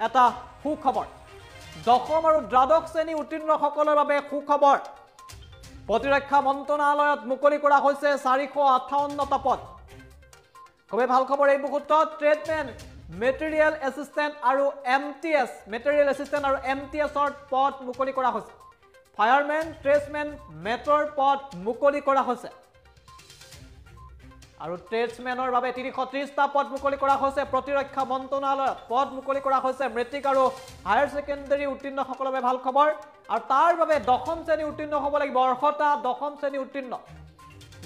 এটা সুখবৰ দশম আৰু দ্বাদশ শ্ৰেণী উত্তীৰ্ণসকলৰ বাবে সুখবৰ প্ৰতিৰক্ষা মন্ত্ৰণালয়ত মুকলি কৰা হৈছে 458টা পদ খুবেই ভাল খবৰ এই মুহূৰ্তত ট্ৰেডমেন মেটেৰিয়েল এছিষ্টেণ্ট আৰু এমটিএছ মেটেৰিয়েল এছিষ্টেণ্ট আৰু এমটিএছৰ পদ মুকলি কৰা হৈছে ফায়াৰমেন ট্ৰেডমেন মেটৰ পদ মুকলি কৰা হৈছে আৰু ট্ৰেডমেনৰ বাবে 330টা পদ মুকলি কৰা হৈছে প্ৰতিৰক্ষা মন্ত্ৰণালয়ত পদ মুকলি কৰা হৈছে মেট্ৰিক আৰু হায়াৰ ছেকেণ্ডাৰী উত্তীৰ্ণসকলৰ বাবে ভাল খবৰ আৰু তাৰ বাবে দশম শ্ৰেণী উত্তীৰ্ণ হ'ব লাগিব অৰ্হতা দশম শ্ৰেণী উত্তীৰ্ণ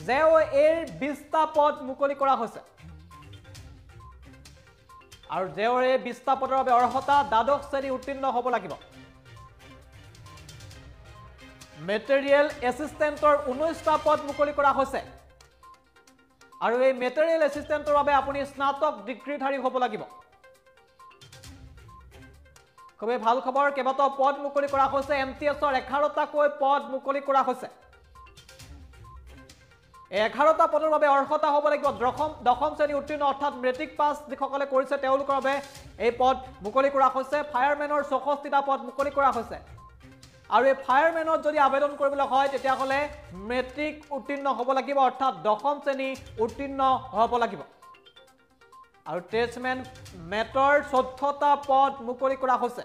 জেঅএৰ 20টা পদ মুকলি কৰা হৈছে আৰু জেঅএৰ 20টা পদৰ বাবে অৰ্হতা দ্বাদশ শ্ৰেণী উত্তীৰ্ণ হ'ব লাগিব মেটেৰিয়েল এছিষ্টেণ্টৰ 19টা পদ মুকলি কৰা হৈছে আৰু এই মেটেৰিয়েল এছিষ্টেণ্টৰ বাবে আপুনি স্নাতক ডিগ্ৰীধাৰী হ'ব লাগিব খুবেই ভাল খবৰ কেইবাটাও পদ মুকলি কৰা হৈছে এমটিএছৰ 11টাকৈ পদ মুকলি কৰা হৈছে 11টা পদৰ বাবে অৰ্হতা হ'ব লাগিব দশম শ্ৰেণী উত্তীৰ্ণ অৰ্থাৎ মেট্ৰিক পাছ যিসকলে কৰিছে তেওঁলোকৰ বাবে এই পদ মুকলি কৰা হৈছে ফায়াৰমেনৰ 64টা পদ মুকলি কৰা হৈছে আৰু এই ফায়াৰমেনত যদি আবেদন কৰিবলৈ হয় তেতিয়াহ'লে মেট্ৰিক উত্তীৰ্ণ হ'ব লাগিব অৰ্থাৎ দশম শ্ৰেণী উত্তীৰ্ণ হ'ব লাগিব আৰু ট্ৰেডমেন মেটৰ 14টা পদ মুকলি কৰা হৈছে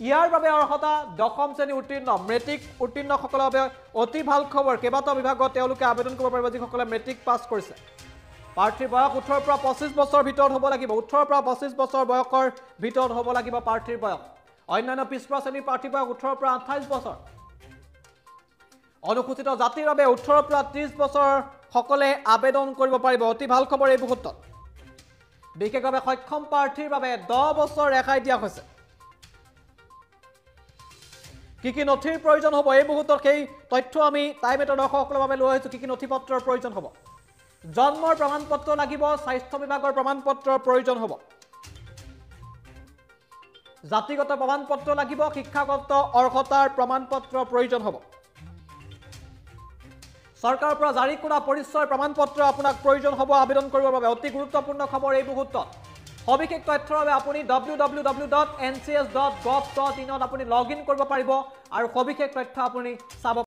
ইয়াৰ বাবে অৰ্হতা দশম শ্ৰেণী উত্তীৰ্ণ মেট্ৰিক উত্তীৰ্ণসকলৰ বাবে অতি ভাল খবৰ কেইবাটাও বিভাগত তেওঁলোকে আবেদন কৰিব পাৰিব যিসকলে মেট্ৰিক পাছ কৰিছে প্ৰাৰ্থীৰ বয়স 18 পৰা 25 বছৰ ভিতৰত হ'ব লাগিব 18 পৰা 25 বছৰ বয়সৰ ভিতৰত হ'ব লাগিব প্ৰাৰ্থীৰ বয়স অন্যান্য পিছপৰা শ্ৰেণীৰ প্ৰাৰ্থীৰ বয়স 18 পৰা 28 বছৰ অনুসূচিত জাতিৰ বাবে 18 পৰা 30 বছৰ সকলে আবেদন কৰিব পাৰিব অতি ভাল খবৰ এই মুহূৰ্তত বিশেষভাৱে সক্ষম প্ৰাৰ্থীৰ বাবে 10 বছৰ ৰেহাই দিয়া হৈছে কি নথিৰ প্ৰয়োজন হ'ব এই মুহূৰ্তত সেই তথ্য আমি টাইমেটৰ দৰ্শকসকলৰ বাবে লৈ আহিছোঁ কি নথিপত্ৰৰ প্ৰয়োজন হ'ব জন্মৰ প্ৰমাণপত্ৰ লাগিব স্বাস্থ্য বিভাগৰ প্ৰমাণপত্ৰৰ প্ৰয়োজন হ'ব জাতিগত প্ৰমাণপত্ৰ লাগিব শিক্ষাগত অৰ্হতাৰ প্ৰমাণপত্ৰৰ প্ৰয়োজন হ'ব চৰকাৰৰ পৰা জাৰি কৰা পৰিচয় প্ৰমাণপত্ৰ আপোনাক প্ৰয়োজন হ'ব আবেদন কৰিবৰ বাবে অতি গুৰুত্বপূৰ্ণ খবৰ এই মুহূৰ্তত সবিশেষ তথ্যৰ বাবে আপুনি www.ncs.gov.in ত আপুনি লগইন কৰিব পাৰিব আৰু সবিশেষ তথ্য আপুনি চাব